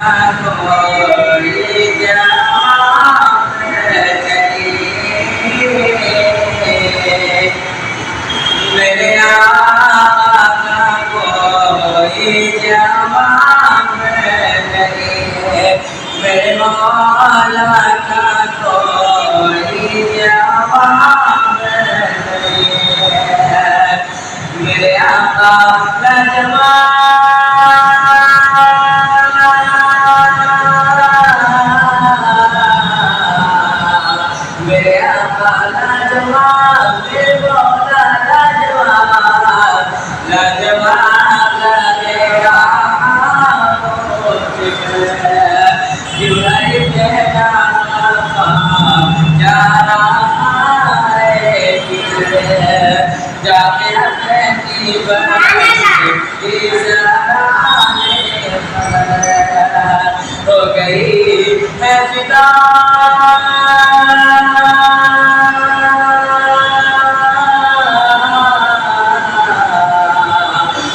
मेरे आका कोई जवान नहीं है, मेरे मौला का कोई जवान नहीं है। मेरे आका मेरे आका लाजवाब, मेरे मौला लाजवाब, लाजवाब लगेगा जुलाई तेरा जा रहा है जाके अपनी हो गई है फिदा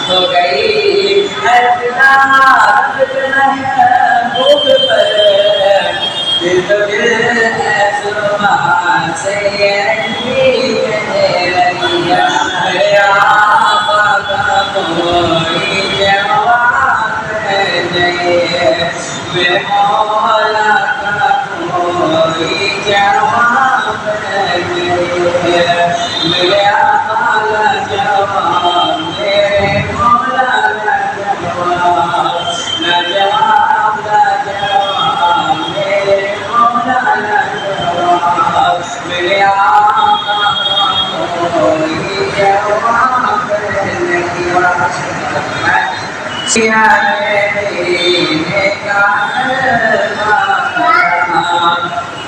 हो गई है फिदा भूख पर दिल तो दिल है सुबह से मेरे आका का कोई जवाब नहीं, मेरे मौला का कोई जवाब नहीं। मेरे आका का जवाब, मेरे मौला का जवाब, लाजवाब लाजवाब, मेरे मौला का जवाब, मेरे आका का कोई जवाब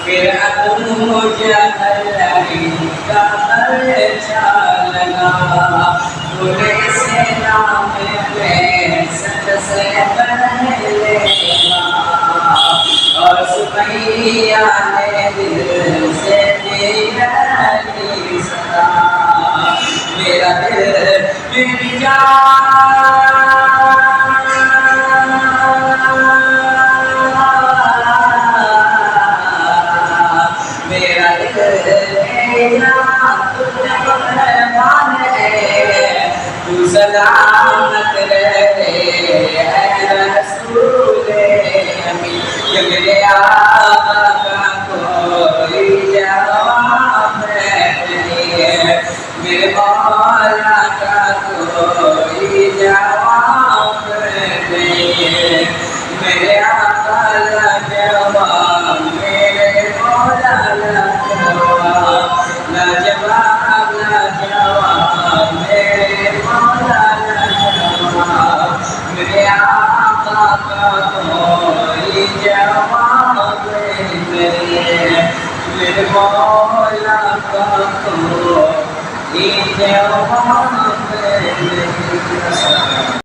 फिर अबू जहल का खर्चा लगा, पूरे से नाम में सबसे पहले और सुमैया ने दिल से दिया सदा, मेरा दिल बिन जा मेरा दिल तू सलामत रहे रसूले अमीन। मेरे आका का कोई जवाब नहीं है, मेरे मौला का कोई जवाब नहीं है। मेरे आका का जवाब, मेरे मौला का जवाब, लाजवाब लाजवाब, मेरे मौला का जवाब, मेरे आका का कोई जवाब नहीं है, मेरे मौला का कोई जवाब नहीं।